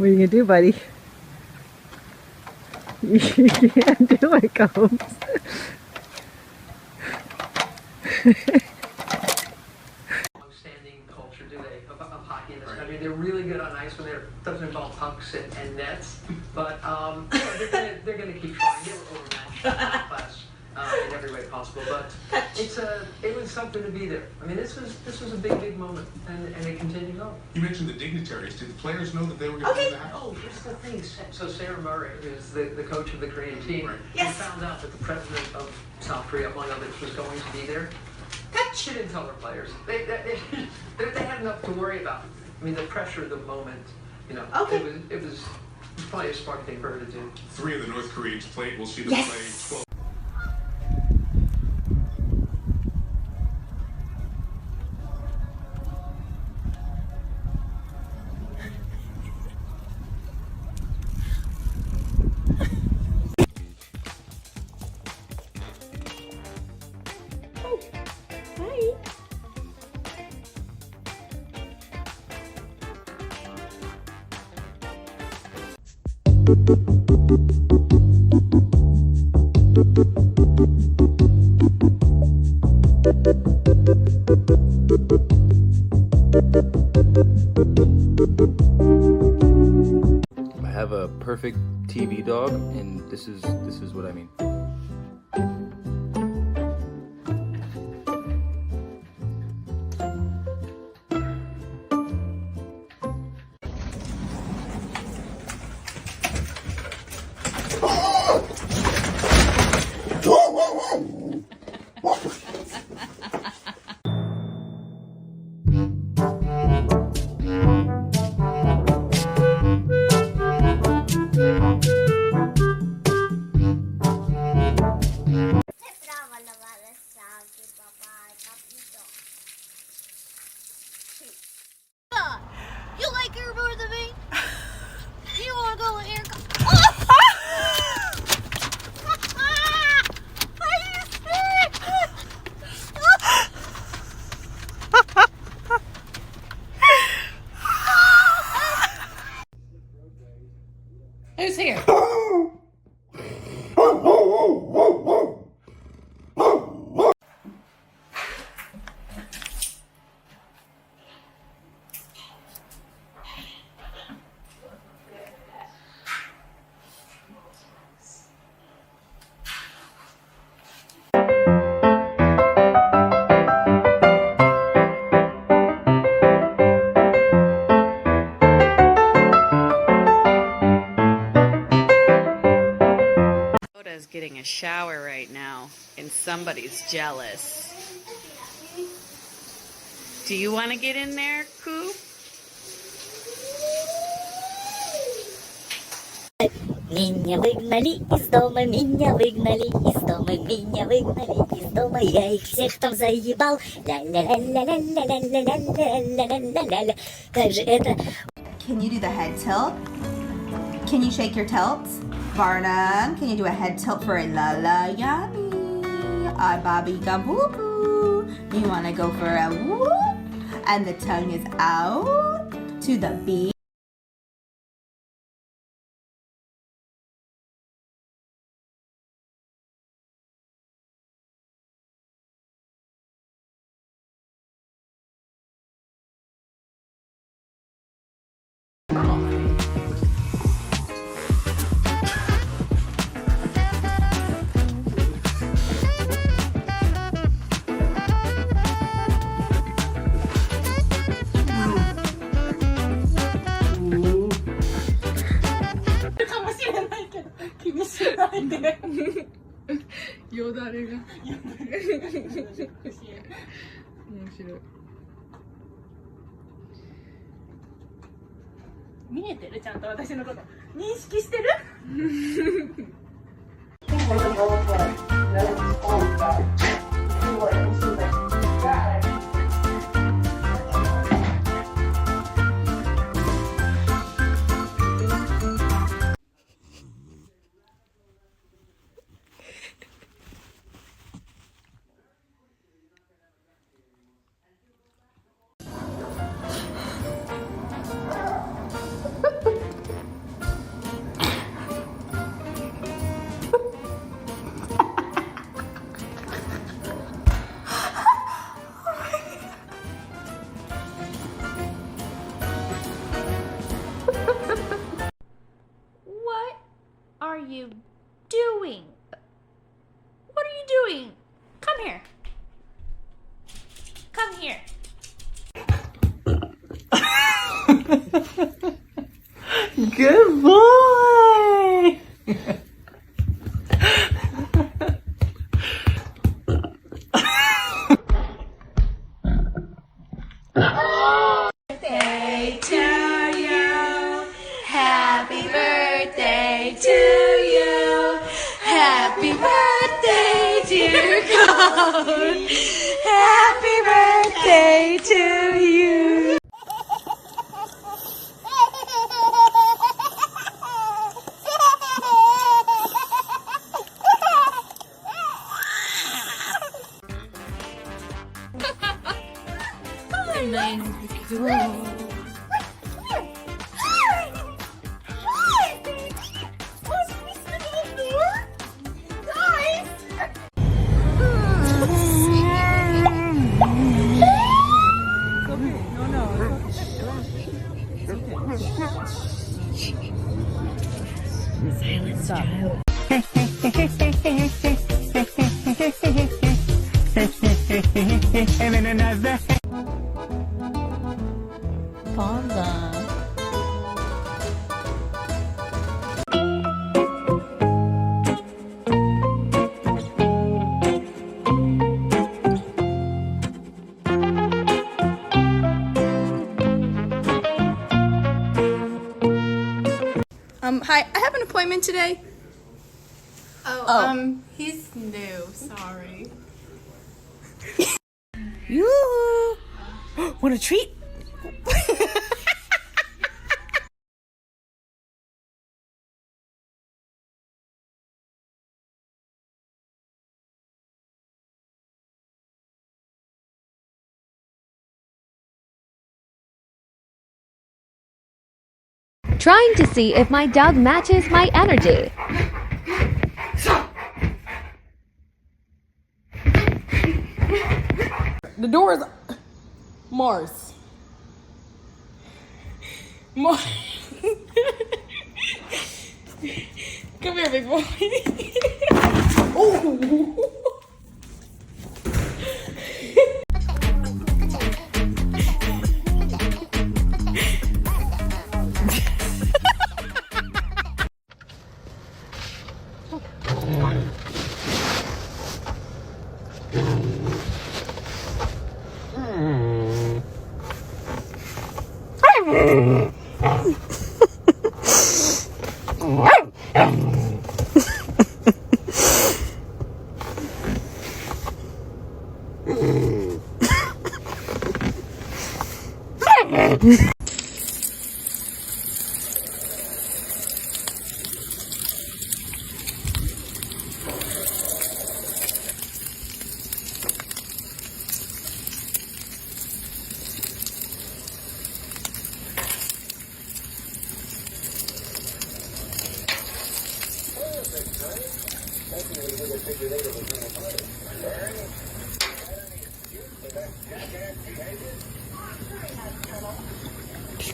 What are you gonna do, buddy? You can't do it, Combs. Long-standing culture, do they, of hockey in this country? They're really good on ice when it doesn't involve pucks and nets, but they're gonna keep trying. They were overmatched, outclassed in every way possible, but it was something to be there. I mean, this was a big moment, and it continues on. You mentioned the dignitaries. Did the players know that they were going to do that? Oh, here's the thing. So Sarah Murray, who's the coach of the Korean team, Yes. found out that the president of South Korea, among others, was going to be there. She didn't tell her players. They had enough to worry about. I mean, the pressure of the moment, you know, it was probably a smart thing for her to do. 3 of the North Koreans played. We'll see them Yes. play 12. Hi. I have a perfect TV dog, and this is what I mean. You like her more than me? You want to go in here? Who's here? Is getting a shower right now, and somebody's jealous. Do you want to get in there, Coop? Меня выгнали из дома, меня выгнали из дома, меня выгнали из дома, я их всех там заебал. Ля-ля-ля-ля-ля-ля-ля-ля-ля-ля-ля-ля-ля. Как же это? Can you do the head tilt? Can you shake your tilts? Varnum, can you do a head tilt for a la la yummy? A Bobby Gaboo. You want to go for a whoop? And the tongue is out to the beat.よだれが面白い。見えてる？ちゃんと私のこと認識してる？ you doing? What are you doing? Come here. Come here. Good boy. Birthday to you. Happy birthday to you. Happy birthday, dear God. Happy birthday to you. Hi, I have an appointment today. He's new. Sorry. You want a treat? Trying to see if my dog matches my energy. The door is Mars. Mars. Come here, big boy. Oh.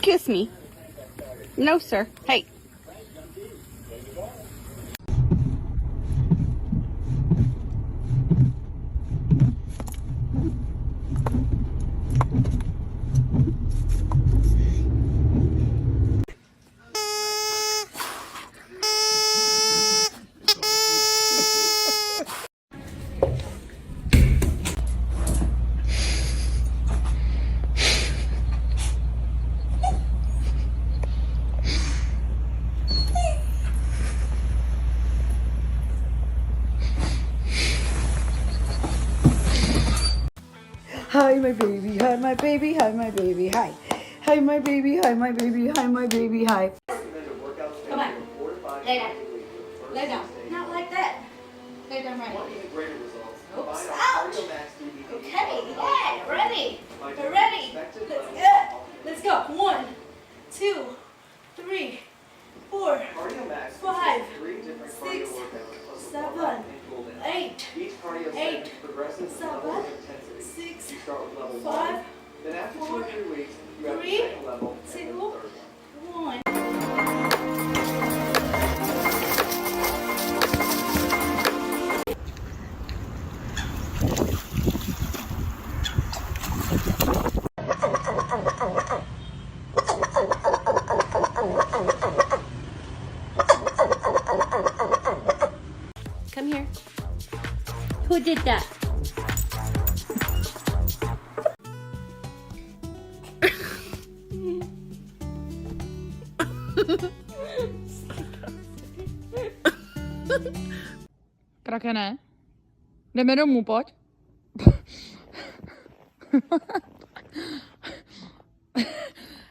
Kiss me. No, sir. Hey. Hi, my baby. Hi, my baby. Hi, my baby. Hi. Hi, my baby. Hi, my baby. Hi, my baby. Hi. Come on. Lay down. Lay down. Not like that. Lay down right. Oops. Ouch. Okay. Yeah. Ready. We're ready. Let's go. 1, 2, 3, 4, 5, 6, 7, 8, 8, 7, 6, 5, 4, 3, 2, 1. in here? Who did that? Krakene, jdeme domů, pojď.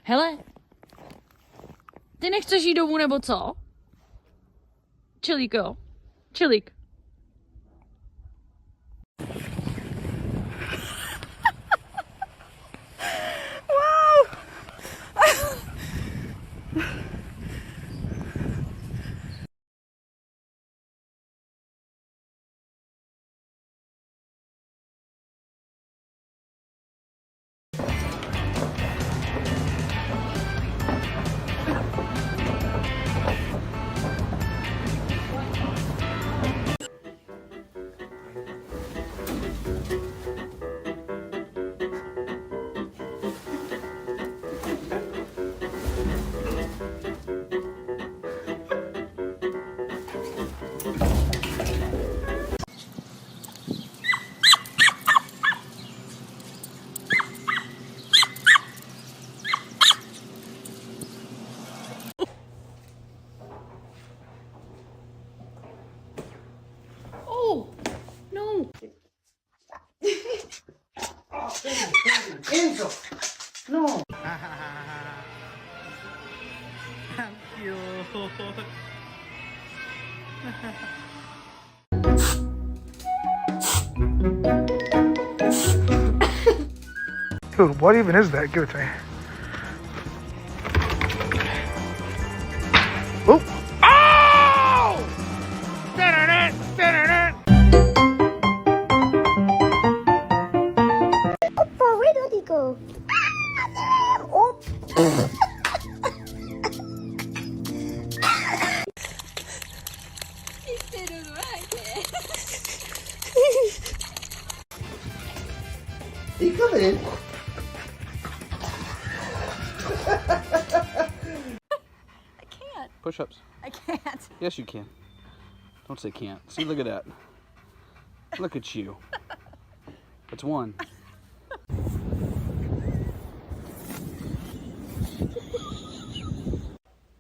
Hele, ty nechceš jít domů, nebo co? Čilík, jo. Čilík. Oh, no. Enzo! No! Dude, what even is that? Give it to me. Oh! Oh! Oh, where did he go? Oh. He come in. Push-ups. I can't. Yes, you can. Don't say can't. See, look at that. Look at you. That's one.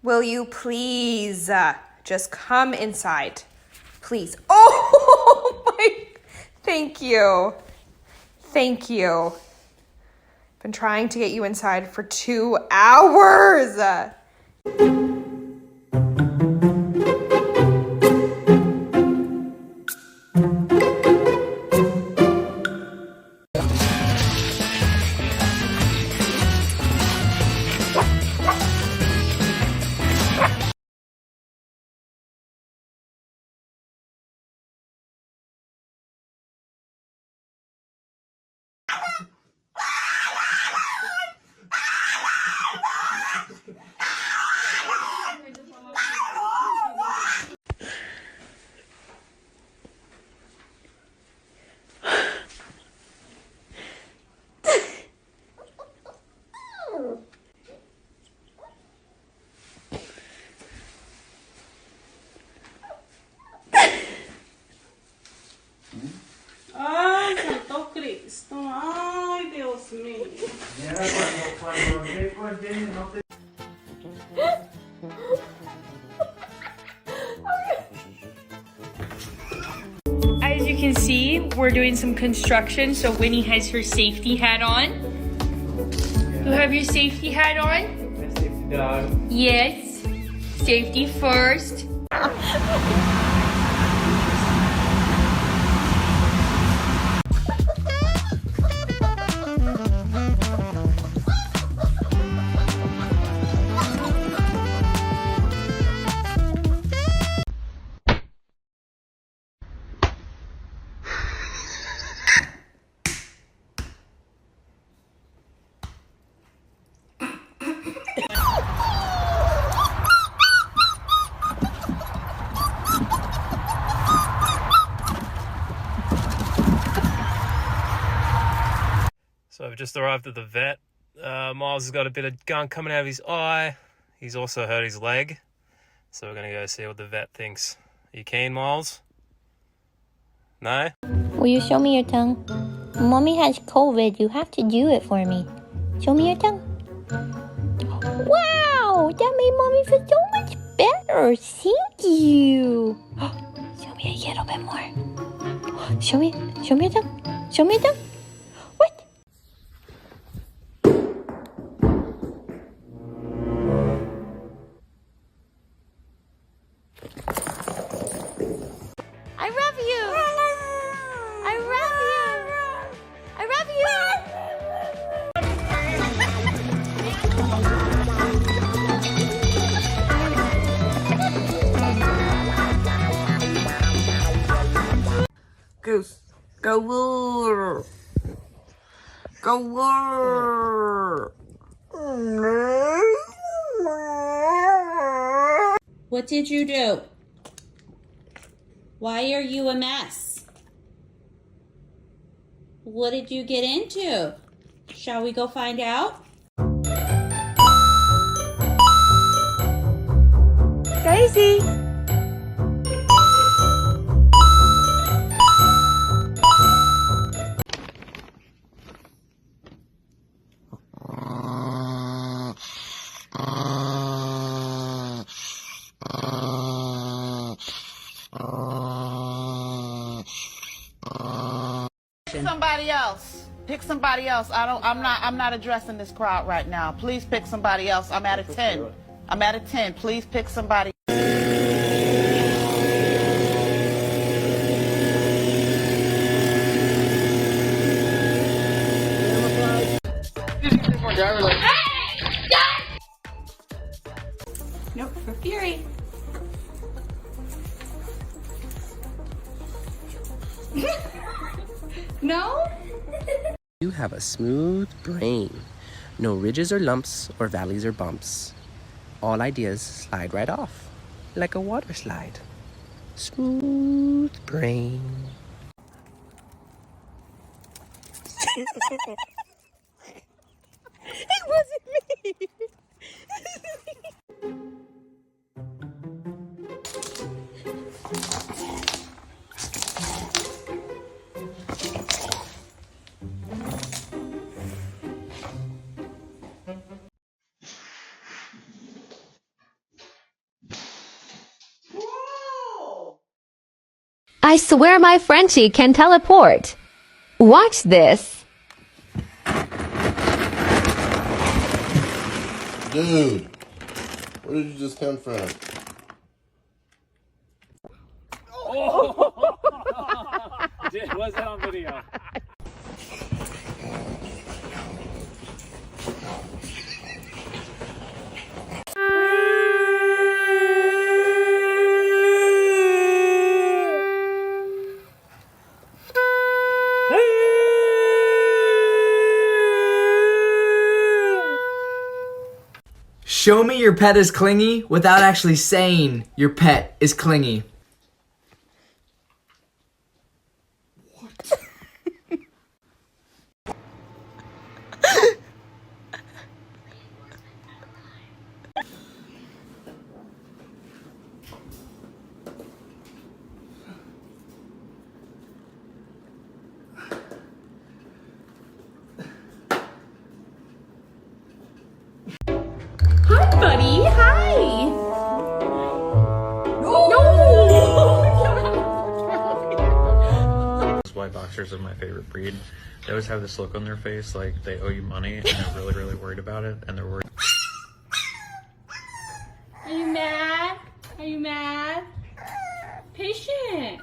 Will you please just come inside? Please. Oh my, thank you. Thank you. Been trying to get you inside for 2 hours. Ay, Santo Cristo. Ay, Dios mío. As you can see, we're doing some construction, so Winnie has her safety hat on. You have your safety hat on? Safety dog. Yes. Safety first. So I've just arrived at the vet. Miles has got a bit of gunk coming out of his eye. He's also hurt his leg. So we're going to go see what the vet thinks. Are you keen, Miles? No? Will you show me your tongue? Mommy has COVID. You have to do it for me. Show me your tongue. Wow! That made Mommy feel so much better. Thank you. Show me a little bit more. Show me your tongue. Show me your tongue. What? I love you. I love you. I love you. Goose. Go woo. Go woo. What did you do? Why are you a mess? What did you get into? Shall we go find out? Daisy. Somebody else. Pick somebody else. I'm not addressing this crowd right now. Please pick somebody else. I'm at a 10. I'm at a 10. Please pick somebody. Nope, for Fury. No? You have a smooth brain. No ridges or lumps or valleys or bumps. All ideas slide right off, like a water slide. Smooth brain. It wasn't me. I swear my Frenchie can teleport. Watch this. Dude, where did you just come from? Oh! Was that on video? Show me your pet is clingy without actually saying your pet is clingy. Hi, buddy. Hi. White boxers are my favorite breed. They always have this look on their face like they owe you money and they're really, really worried about it, and they're worried. Are you mad? Are you mad? Patient.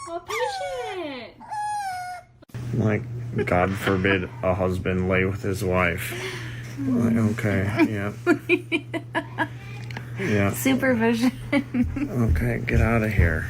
Oh, patient. Like, God forbid a husband lay with his wife. Like, okay, yeah. Yeah. Supervision. Okay, get out of here.